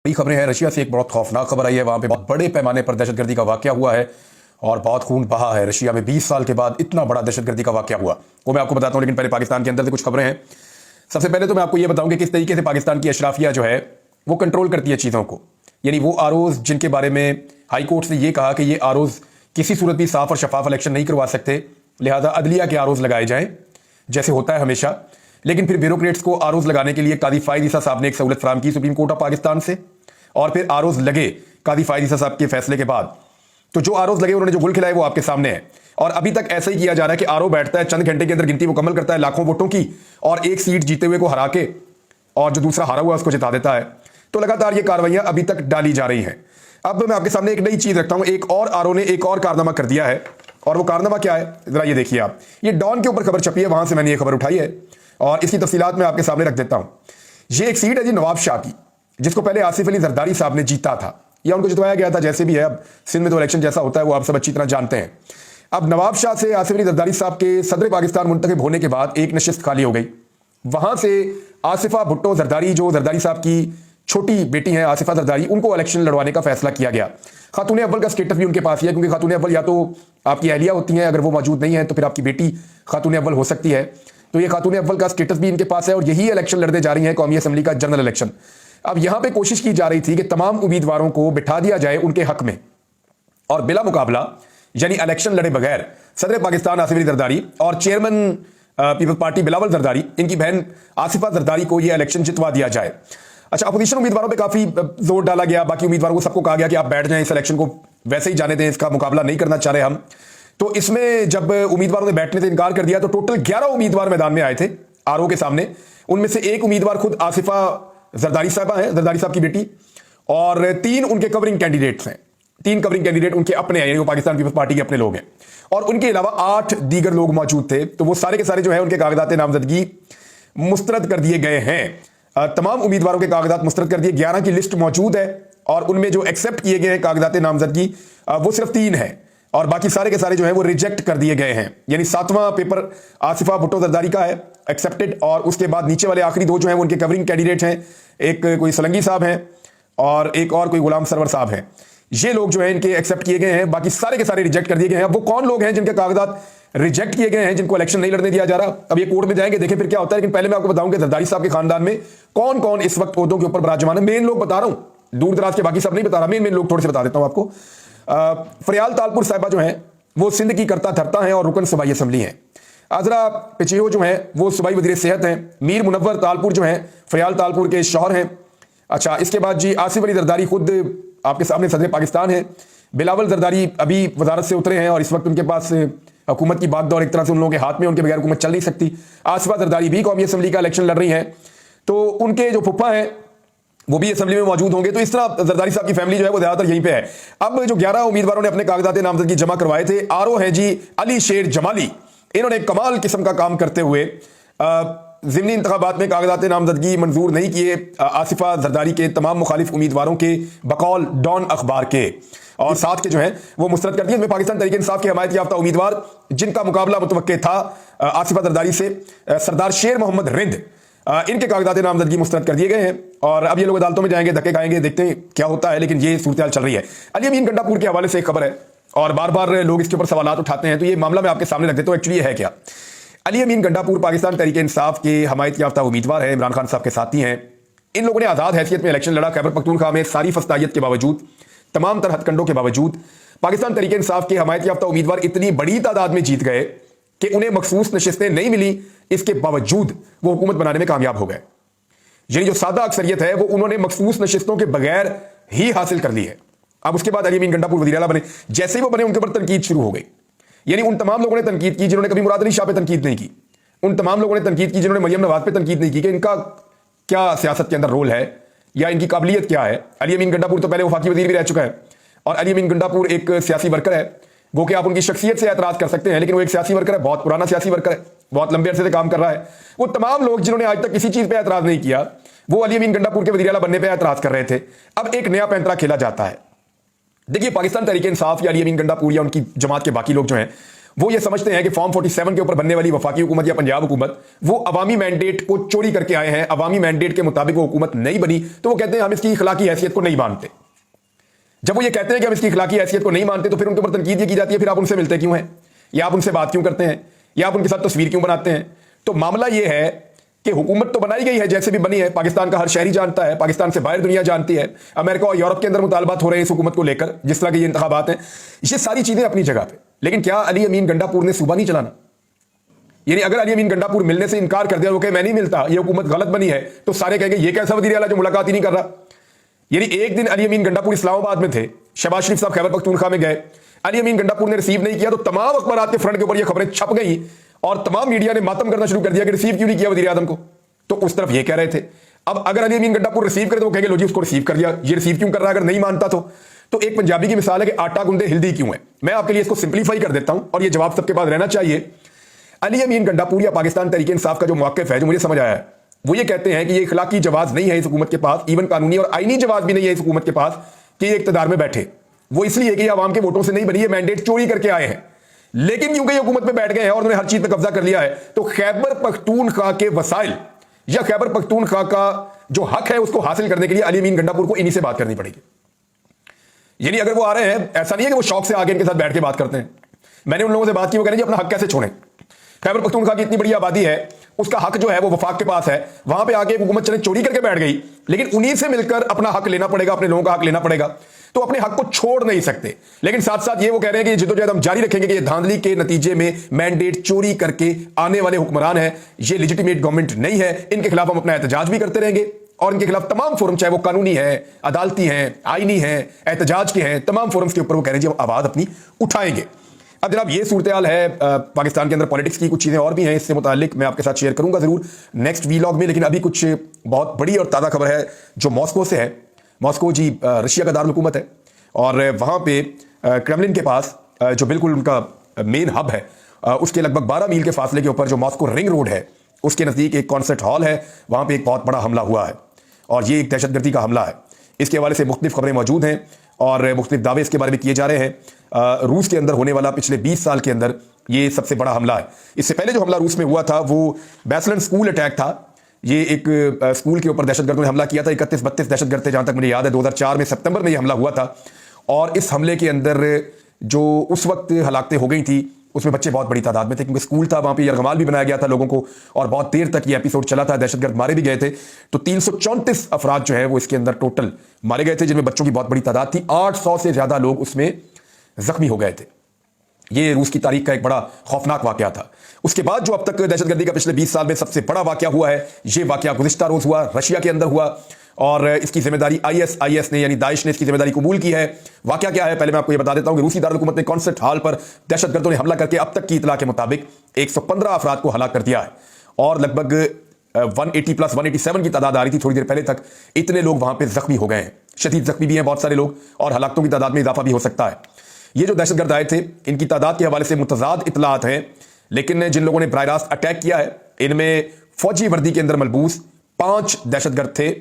बड़ी खबरें हैं। रशिया से एक बहुत खौफनाक खबर आई है। वहां पे बहुत बड़े पैमाने पर दहशतगर्दी का वाकया हुआ है और बहुत खून बहा है। रशिया में 20 साल के बाद इतना बड़ा दहशतगर्दी का वाकया हुआ, वो मैं आपको बताता हूं। लेकिन पहले पाकिस्तान के अंदर से कुछ खबरें हैं। सबसे पहले तो मैं आपको यह बताऊंगा किस तरीके से पाकिस्तान की अशराफिया जो है वो कंट्रोल करती है चीज़ों को। यानी वो आरोज जिनके बारे में हाई कोर्ट ने यह कहा कि ये आरोज किसी सूरत भी साफ और शफाफ इलेक्शन नहीं करवा सकते, लिहाजा अदलिया के आरोज लगाए जाएं जैसे होता है हमेशा। लेकिन फिर ब्यूरोक्रेट्स को आरोज लगाने के लिए कादी फायद ईसा साहब ने एक सहूलत फराम की सुप्रीम कोर्ट ऑफ पाकिस्तान से, और फिर आरोज लगे कादी फायद ईसा साहब के फैसले के बाद। तो जो आरोज लगे, उन्होंने जो गुल खिलाए वो आपके सामने है। और अभी तक ऐसा ही किया जा रहा है कि आरओ बैठता है, चंद घंटे के अंदर गिनती मुकम्मल करता है लाखों वोटों की, और एक सीट जीते हुए को हरा के और जो दूसरा हारा हुआ उसको जिता देता है। तो लगातार ये कार्रवाइयां अभी तक डाली जा रही हैं। अब मैं आपके सामने एक नई चीज रखता हूं। एक और आरओ ने एक और कारनामा कर दिया है, और वो कारनामा क्या है जरा ये देखिए आप। ये डॉन के ऊपर खबर छपी है, वहां से मैंने ये खबर उठाई है और इसकी तफसीलात मैं आपके सामने रख देता हूं। ये एक सीट है जी नवाब शाह की, जिसको पहले आसिफ अली जरदारी साहब ने जीता था, या उनको जितवाया गया था, जैसे भी है। अब सिंध में तो इलेक्शन जैसा होता है वो आप सब अच्छी तरह जानते हैं। अब नवाब शाह से आसिफ अली जरदारी साहब के सदर पाकिस्तान मुंतखब होने के बाद एक नशिस्त खाली हो गई। वहां से आसिफा भुट्टो जरदारी, जो जरदारी साहब की छोटी बेटी हैं आसिफा जरदारी, उनको इलेक्शन लड़वाने का फैसला किया गया। खातून अव्वल का स्टेटस भी उनके पास ही है, क्योंकि खातून अव्वल या तो आपकी अहलिया होती हैं, अगर वो मौजूद नहीं है तो फिर आपकी बेटी खातून अव्वल हो सकती है। तो ये खातून अव्वल का स्टेटस भी इनके पास है, और यही इलेक्शन लड़ने जा रही है कौमी असम्बली का जनरल इलेक्शन। अब यहां पे कोशिश की जा रही थी कि तमाम उम्मीदवारों को बिठा दिया जाए उनके हक में, और बिला मुकाबला यानी इलेक्शन लड़े बगैर सदर पाकिस्तान आसिफ अली जरदारी और चेयरमैन पीपल्स पार्टी बिलावल जरदारी, इनकी बहन आसिफा जरदारी को यह इलेक्शन जितवा दिया जाए। अच्छा, अपोजिशन उम्मीदवारों पे काफी जोर डाला गया। बाकी उम्मीदवारों को सबको कहा गया कि आप बैठ जाएं, इस इलेक्शन को वैसे ही जाने दें, इसका मुकाबला नहीं करना चाह रहे हम। तो इसमें जब उम्मीदवारों ने बैठने से इनकार कर दिया तो टोटल 11 उम्मीदवार मैदान में आए थे आरओ के सामने। उनमें से एक उम्मीदवार खुद आसिफा जरदारी साहबा है, जरदारी साहब की बेटी, और 3 उनके कवरिंग कैंडिडेट्स हैं। 3 कवरिंग कैंडिडेट उनके अपने हैं, यानी वो पाकिस्तान पीपल्स पार्टी के अपने लोग हैं, और उनके अलावा 8 दीगर लोग मौजूद थे। तो वो सारे के सारे जो है उनके कागजात नामजदगी मुस्तरद कर दिए गए हैं। तमाम उम्मीदवारों के कागजात मुस्तरद कर दिए। 11 की लिस्ट मौजूद है, और उनमें जो एक्सेप्ट किए गए हैं कागजात नामजदगी वो सिर्फ 3 है, और बाकी सारे के सारे जो है वो रिजेक्ट कर दिए गए हैं। यानी 7वां पेपर आसिफा भुट्टो जरदारी का है एक्सेप्टेड, और उसके बाद नीचे वाले आखिरी 2 जो हैं वो उनके कवरिंग कैंडिडेट हैं। एक कोई सलंगी साहब हैं और एक और कोई गुलाम सरवर साहब हैं। ये लोग जो है इनके एक्सेप्ट किए गए हैं, बाकी सारे के सारे रिजेक्ट कर दिए गए हैं। अब वो कौन लोग हैं जिनके कागजात रिजेक्ट किए गए हैं, जिनको इलेक्शन नहीं लड़ने दिया जा रहा, अब ये कोर्ट में जाएंगे, देखें फिर क्या होता है। लेकिन पहले मैं आपको बताऊंगा जरदारी साहब के खानदान में कौन कौन इस वक्त ओहदों के ऊपर बराजमान है। मेन लोग बता रहा हूं, दूर दराज के बाकी सब नहीं बता रहा, मेन लोग थोड़े से बता देता हूं आपको। फरियाल तालपुर साहिबा जो है वो सिंध की करता धरता है और रुकन सूबाई असम्बली है। आजरा पिचियो जो है वो सूबाई वजीर सेहत हैं। मीर मुनव्वर तालपुर जो है फरियाल तालपुर के शौहर हैं। अच्छा, इसके बाद जी आसिफ अली जरदारी खुद आपके सामने सदर पाकिस्तान है। बिलावल जरदारी अभी वजारत से उतरे हैं और इस वक्त उनके पास हुकूमत की बात दौर एक तरह से उन लोगों के हाथ में, उनके बगैर हुकूमत चल नहीं सकती। आसिफा जरदारी भी कौमी असम्बली का इलेक्शन लड़ रही हैं, तो उनके जो फुप्पा हैं वो भी असम्बली में मौजूद होंगे। तो इस तरह जरदारी साहब की फैमिली जो है वो ज्यादातर यहीं पे है। अब जो 11 उम्मीदवारों ने अपने कागजात नामजदगी जमा करवाए थे, आरओ है जी अली शेर जमाली। इन्होंने कमाल किस्म का काम करते हुए ज़िमनी इंतखाबात में कागजात नामजदगी मंजूर नहीं किए आसिफा जरदारी के तमाम मुखालिफ उम्मीदवारों के, बकौल डॉन अखबार के, और 7 के जो है वो मुस्तरद कर दिए। इसमें पाकिस्तान तहरीक इंसाफ के हमायत याफ्ता उम्मीदवार जिनका मुकाबला मुतवक्के था आसिफा जरदारी से, सरदार शेर मोहम्मद रिंद, इनके कागजात नामजदगी मुस्तरद कर दिए गए हैं। और अब ये लोग अदालतों में जाएंगे, धक्के खाएंगे, देखते हैं क्या होता है। लेकिन ये सूरत चल रही है। अली अमीन गंडापुर के हवाले से एक खबर है, और बार बार लोग इसके ऊपर सवाल उठाते हैं, तो ये मामला मैं आपके सामने रख देता हूं। एक्चुअली है क्या, अली अमीन गंडापुर पाकिस्तान तहरीक इंसाफ के हमायत याफ्ता उम्मीदवार है, इमरान खान साहब के साथी हैं। इन लोगों ने आज़ाद हैसियत में इलेक्शन लड़ा। खैबर पख्तूनख्वा में सारी फस्तायत के बावजूद, तमाम तरह हथकंडों के बावजूद पाकिस्तान तहरीक इंसाफ के हमायत याफ्ता उम्मीदवार इतनी बड़ी तादाद में जीत गए कि उन्हें मखसूस नशिस्तें नहीं मिली। इसके बावजूद वो हुकूमत बनाने में कामयाब हो गए। यानी जो सादा अक्सरियत है वो उन्होंने मखसूस नशिस्तों के बगैर ही हासिल कर ली है। अब उसके बाद अली अमीन गंडापुर वज़ीर आला बने। जैसे ही वो बने उनके ऊपर तनकीद शुरू हो गई। यानी उन तमाम लोगों ने तनकीद की जिन्होंने कभी मुराद अली शाह पे तनकीद नहीं की। उन तमाम लोगों ने तनकीद की जिन्होंने मरियम नवाज पे तनकीद नहीं की कि इनका क्या सियासत के अंदर रोल है या इनकी काबिलियत क्या है। अली अमीन गंडापुर तो पहले वफाकी वजीर भी रह चुका है, और अली अमीन गंडापुर एक सियासी वर्कर है। गो कि आप उनकी शख्सियत से एतराज कर सकते हैं, लेकिन वो एक सियासी वर्कर है, बहुत पुराना सियासी वर्कर है, बहुत लंबे अरसे से काम कर रहा है। वो तमाम लोग जिन्होंने आज तक किसी चीज पे एतराज नहीं किया, वो अली अमीन गंडापुर के वज़ीर आला बनने पे एतराज कर रहे थे। अब एक नया पैंतरा खेला जाता है। देखिए, पाकिस्तान तहरीक इंसाफ या अली अमीन गंडापुर या उनकी जमात के बाकी लोग जो हैं वो ये समझते हैं कि फॉर्म 47 के ऊपर बनने वाली वफाकी हुकूमत या पंजाब हुकूमत वो अवामी मैंडेट को चोरी करके आए हैं, अवामी मैंडेट के मुताबिक वो हुकूमत नहीं बनी, तो वो कहते हैं हम इसकी इखलाकी हैसियत को नहीं मानते। जब वो ये कहते हैं कि हम इसकी इखलाकी हैसियत को नहीं मानते तो फिर उनके ऊपर तनकीद ये की जाती है फिर आप उनसे मिलते क्यों हैं, या आप उनसे बात क्यों करते हैं, या आप उनके साथ तस्वीर क्यों बनाते हैं। तो मामला ये है कि हुकूमत तो बनाई गई है जैसे भी बनी है, पाकिस्तान का हर शहरी जानता है, पाकिस्तान से बाहर दुनिया जानती है, अमेरिका और यूरोप के अंदर मुतालबात हो रहे हैं इस हुकूमत को लेकर, जिस तरह के ये इंतखाबात हैं, ये सारी चीजें अपनी जगह पे। लेकिन क्या अली अमीन गंडापुर ने सूबा नहीं चलाना? यानी अगर अली अमीन गंडापुर मिलने से इनकार कर दिया, वो कहे मैं नहीं मिलता, ये हुकूमत गलत बनी है, तो सारे कहेंगे ये कैसा वज़ीर आला जो मुलाकात ही नहीं कर रहा। यानी एक दिन अली अमीन गंडापुर इस्लामाबाद में थे, शहबाज शरीफ साहब खैबर पख्तूनख्वा में गए, अली अमीन गंडापुर ने रिसीव नहीं किया, तो तमाम अखबारात के फ्रंट के ऊपर ये खबरें छप गई और तमाम मीडिया ने मातम करना शुरू कर दिया कि रिसीव क्यों नहीं किया वज़ीर आज़म को। तो उस तरफ ये कह रहे थे, अब अगर अली अमीन गंडापुर रिसीव करे तो वो कहेंगे लो जी उसको रिसीव कर दिया, ये रिसीव क्यों कर रहा है अगर नहीं मानता तो एक पंजाबी की मिसाल है कि आटा गुंदे हिल्दी क्यों है। मैं आपके लिए इसको सिंप्लीफाई कर देता हूं और ये जवाब सबके पास रहना चाहिए। अली अमीन गंडापुर या पाकिस्तान तहरीक इंसाफ का जो मौक़िफ़ है, जो मुझे समझ आया है, वो ये कहते हैं कि ये इखलाकी जवाब नहीं है इस हुकूमत के पास, इवन कानूनी और आईनी जवाब भी नहीं है इस हुकूमत के पास कि ये इक़्तिदार में बैठे। वो इसलिए कि आवाम के वोटों से नहीं बनी, ये मैंडेट चोरी करके आए हैं। लेकिन क्योंकि ये हुकूमत में बैठ गए हैं और उन्होंने हर चीज पर कब्जा कर लिया है, तो खैबर पख्तूनख्वा के वसाइल या खैबर पख्तूनख्वा का जो हक है उसको हासिल करने के लिए अली अमीन गंडापुर को इन्हीं से बात करनी पड़ेगी। यानी अगर वो आ रहे हैं, ऐसा नहीं है कि वो शौक से आगे इनके साथ बैठ के बात करते हैं। मैंने उन लोगों से बात की, वो कह रहे हैं अपना हक कैसे छोड़ें। खैबर पख्तूनख्वा की इतनी बड़ी आबादी है, उसका हक जो है वो वफाक के पास है, वहां पे आके हुकूमत चले चोरी करके बैठ गई, लेकिन उन्हीं से मिलकर अपना हक लेना पड़ेगा, अपने लोगों का हक लेना पड़ेगा, तो अपने हक को छोड़ नहीं सकते। लेकिन साथ साथ ये वो कह रहे हैं कि जिद्दोजहद हम जारी रखेंगे कि ये धांधली के नतीजे में मैंडेट चोरी करके आने वाले हुक्मरान हैं, ये लेजिटिमेट गवर्नमेंट नहीं है, इनके खिलाफ हम अपना एहतजाज भी करते रहेंगे और इनके खिलाफ तमाम फोरम, चाहे वो कानूनी है, अदालती हैं, आईनी है, एहतजाज के हैं, तमाम फोरम्स के ऊपर वो कह रहे हैं हम आवाज अपनी उठाएंगे। अब जनाब ये सूरत हाल है पाकिस्तान के अंदर पॉलिटिक्स की, कुछ चीज़ें और भी हैं इससे मुतालिक, मैं आपके साथ शेयर करूंगा ज़रूर नेक्स्ट वीलॉग में। लेकिन अभी कुछ बहुत बड़ी और ताज़ा खबर है जो मॉस्को से है। मॉस्को जी रशिया का दारुल हुकूमत है और वहाँ पे क्रेमलिन के पास जो बिल्कुल उनका मेन हब है, उसके लगभग 12 मील के फासले के ऊपर जो मॉस्को रिंग रोड है, उसके नज़दीक एक कॉन्सर्ट हॉल है, वहाँ पे एक बहुत बड़ा हमला हुआ है और ये एक दहशतगर्दी का हमला है। इसके हवाले से मुख्तलिफ खबरें मौजूद हैं और मुख्तलिफ दावे इसके बारे में किए जा रहे हैं। रूस के अंदर होने वाला पिछले 20 साल के अंदर ये सबसे बड़ा हमला है। इससे पहले जो हमला रूस में हुआ था वो बैसलन स्कूल अटैक था। ये एक स्कूल के ऊपर दहशतगर्दों ने हमला किया था। 31-32 दहशतगर्द थे जहां तक मुझे याद है। 2004 में सितंबर में ये हमला हुआ था और इस हमले के अंदर जो उस वक्त हलाकतें हो गई थी उसमें बच्चे बहुत बड़ी तादाद में थे, क्योंकि स्कूल था, वहां पे यरगमाल भी बनाया गया था लोगों को और बहुत देर तक ये एपिसोड चला था। दहशतगर्द मारे भी गए थे। तो 334 अफराद जो है वो इसके अंदर टोटल मारे गए थे, जिनमें बच्चों की बहुत बड़ी तादाद थी। 800 से ज्यादा लोग उसमें जख्मी हो गए थे। ये रूस की तारीख का एक बड़ा खौफनाक वाकया था। उसके बाद जो अब तक दहशतगर्दी का पिछले 20 साल में सबसे बड़ा वाकया हुआ है, ये वाकया गुज़िश्ता रोज हुआ, रशिया के अंदर हुआ और इसकी जिम्मेदारी आईएस ने यानी दाइश ने इसकी जिम्मेदारी कबूल की है। वाकया क्या है पहले मैं आपको ये बता देता हूं कि रूसी दारुल हुकूमत ने कॉन्सर्ट हॉल पर दहशतगर्दों ने हमला करके अब तक की इतला के मुताबिक 115 अफराद को हलाक कर दिया है और लगभग 180 प्लस 187 की तादाद आ रही थी थोड़ी देर पहले तक। इतने लोग वहां पर जख्मी हो गए हैं, शदीद जख्मी भी हैं बहुत सारे लोग और हलाकतों की तादाद में इजाफा भी हो सकता है। ये जो दहशतगर्द आए थे इनकी तादाद के हवाले से मुतजाद इतलात हैं, लेकिन जिन लोगों ने बराह रास्त अटैक किया है इनमें फौजी वर्दी के अंदर मलबूस 5 दहशतगर्द थे।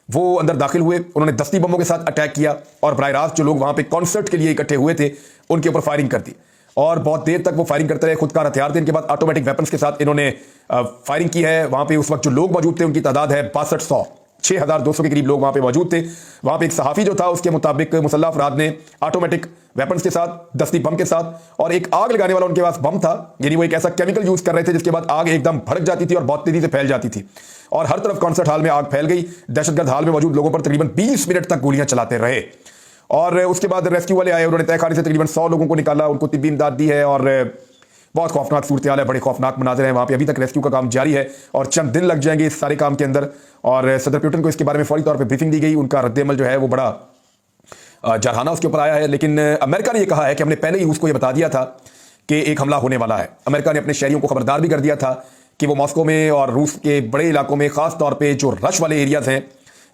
वो अंदर दाखिल हुए, उन्होंने दस्ती बमों के साथ अटैक किया और बराह रास्त जो लोग वहां पे कॉन्सर्ट के लिए इकट्ठे हुए थे उनके ऊपर फायरिंग कर दी और बहुत देर तक वो फायरिंग करते रहे। खुदकार हथियार थे इनके बाद, ऑटोमेटिक वेपन्स के साथ इन्होंने फायरिंग की है। वहां पे उस वक्त जो लोग मौजूद थे उनकी तादाद है 6200, 6200 के करीब लोग वहां पे मौजूद थे। वहां पे एक सहाफी जो था उसके मुताबिक मुसल्लह अफराद ने ऑटोमेटिक वेपन्स के साथ, दस्ती बम के साथ और एक आग लगाने वाला उनके पास बम था, यानी वो एक ऐसा केमिकल यूज कर रहे थे जिसके बाद आग एकदम भड़क जाती थी और बहुत तेजी से फैल जाती थी और हर तरफ कॉन्सर्ट हॉल में आग फैल गई। दहशतगर्द हाल में मौजूद लोगों पर तकरीबन 20 मिनट तक गोलियां चलाते रहे और उसके बाद रेस्क्यू वाले आए, उन्होंने तहखाने से तकरीबन 100 लोगों को निकाला, उनको तिब्बी इमदाद दी है और बहुत खौफनाक सूरत हाल है, बड़े खौफनाक मनाजिर हैं वहाँ पे। अभी तक रेस्क्यू का काम जारी है और चंद दिन लग जाएंगे इस सारे काम के अंदर और सदर पुतिन को इसके बारे में फौरी तौर पर ब्रीफिंग दी गई। उनका रद्द-ए-अमल जो है वो बड़ा जरहाना उसके ऊपर आया है, लेकिन अमेरिका ने यह कहा है कि हमने पहले ही रूस को यह बता दिया था कि एक हमला होने वाला है। अमेरिका ने अपने शहरियों को खबरदार भी कर दिया था कि वो मॉस्को में और रूस के बड़े इलाकों में, खास तौर पे जो रश वाले एरियाज हैं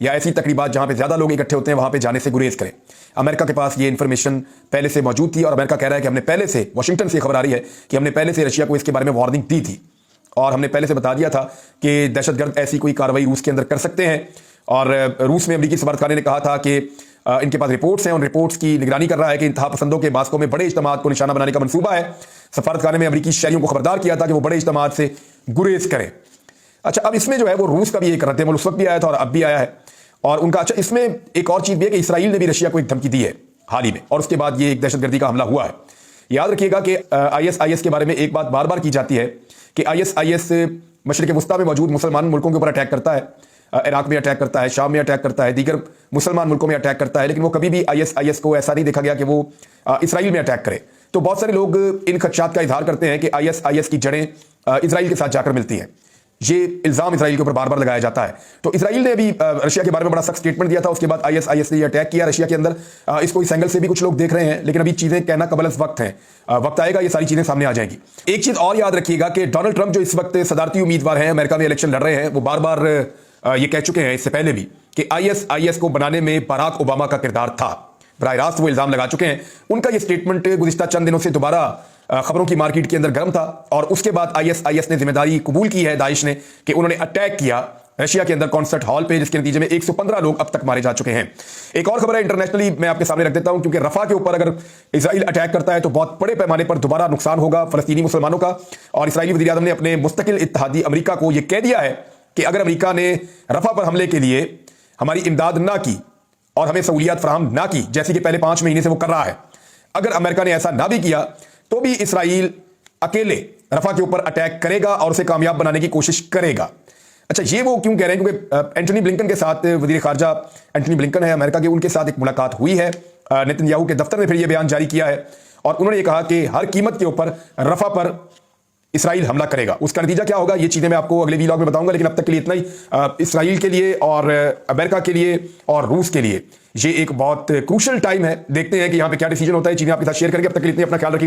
या ऐसी तकरीबात जहां पे ज्यादा लोग इकट्ठे होते हैं वहां पे जाने से गुरेज करें। अमेरिका के पास ये इन्फॉर्मेशन पहले से मौजूद थी और अमेरिका कह रहा है कि हमने पहले से, वाशिंगटन से खबर आ रही है कि हमने पहले से रशिया को इसके बारे में वार्निंग दी थी और हमने पहले से बता दिया था कि दहशतगर्द ऐसी कोई कार्रवाई रूस के अंदर कर सकते हैं। और रूस में अमेरिकी सफारतखाने ने कहा था कि इनके पास रिपोर्ट्स हैं, उन रिपोर्ट्स की निगरानी कर रहा है कि इंतहा पसंदों के मास्को में बड़े इज्तिमात को निशाना बनाने का मंसूबा है। सफारतखाने में अमरीकी शहरियों को खबरदार किया था कि वो बड़े इज्तिमात से गुरेज करें। अच्छा, अब इसमें जो है वो रूस का भी एक रद्द-ए-अमल उस वक्त भी आया था और अब भी आया है। और उनका अच्छा, इसमें एक और चीज़ भी है कि इसराइल ने भी रशिया को एक धमकी दी है हाल ही में, और उसके बाद ये एक दहशतगर्दी का हमला हुआ है। याद रखिएगा कि ISIS के बारे में एक बात बार बार की जाती है कि ISIS मशरिक़ वुस्ता में मौजूद मुसलमान मुल्कों के ऊपर अटैक करता है, इराक में अटैक करता है, शाम में अटैक करता है, दीगर मुसलमान मुल्कों में अटैक करता है, लेकिन वो कभी भी ISIS को ऐसा नहीं देखा गया कि वो इसराइल में अटैक करे। तो बहुत सारे लोग इन खदशात का इजहार करते हैं कि ISIS की जड़ें इसराइल के साथ जाकर मिलती हैं। ये इल्ज़ाम इसराइल के ऊपर बार बार लगाया जाता है। तो इसराइल ने भी रशिया के बारे में बड़ा सख्त स्टेटमेंट दिया था, उसके बाद ISIS ने अटैक किया रशिया के अंदर। इसको इस एंगल से भी कुछ लोग देख रहे हैं, लेकिन अभी चीज़ें कहना कबल वक्त है, वक्त आएगा ये सारी चीज़ें सामने आ जाएंगी। एक चीज़ और याद रखिएगा कि डोनाल्ड ट्रंप जो इस वक्त सदारती उम्मीदवार हैं, अमेरिका में इलेक्शन लड़ रहे हैं, वो बार बार ये कह चुके हैं इससे पहले भी कि ISIS को बनाने में बराक ओबामा का किरदार था। बराह रास्त वो इल्ज़ाम लगा चुके हैं। उनका ये स्टेटमेंट गुज़िश्ता चंद दिनों से दोबारा खबरों की मार्केट के अंदर गर्म था, और उसके बाद ISIS ने जिम्मेदारी कबूल की है, दाइश ने, कि उन्होंने अटैक किया रशिया के अंदर कॉन्सर्ट हॉल पे, जिसके नतीजे में 115 लोग अब तक मारे जा चुके हैं। एक और खबर है इंटरनेशनली, मैं आपके सामने रख देता हूं, क्योंकि रफा के ऊपर अगर इसराइल अटैक करता है तो बहुत बड़े पैमाने पर दोबारा नुकसान होगा फलस्तीनी मुसलमानों का। और इसराइली वज़ीर आज़म ने अपने मुस्तकिल इत्तेहादी अमेरिका को यह कह दिया है कि अगर अमेरिका ने रफा पर हमले के लिए हमारी इमदाद ना की और हमें सहूलियात फराहम ना की, जैसे कि पहले 5 महीने से वो कर रहा है, अगर अमेरिका ने ऐसा ना भी किया तो भी इसराइल अकेले रफा के ऊपर अटैक करेगा और उसे कामयाब बनाने की कोशिश करेगा। अच्छा, ये वो क्यों कह रहे हैं? क्योंकि एंटनी ब्लिंकन के साथ, वज़ीर ख़ारजा एंटनी ब्लिंकन है अमेरिका के, उनके साथ एक मुलाकात हुई है। नेतन्याहू के दफ्तर ने फिर यह बयान जारी किया है और उन्होंने ये कहा कि हर कीमत के ऊपर रफा पर इसराइल हमला करेगा। उसका नतीजा क्या होगा ये चीज़ें मैं आपको अगले वीलॉग में बताऊंगा, लेकिन अब तक के लिए इतना ही। इसराइल के लिए और अमेरिका के लिए और रूस के लिए ये एक बहुत क्रूशल टाइम है। देखते हैं कि यहाँ पे क्या डिसीजन होता है। चीज़ें आपके साथ शेयर करेंगे। अब तक के लिए इतनी, अपना ख्याल रखिएगा।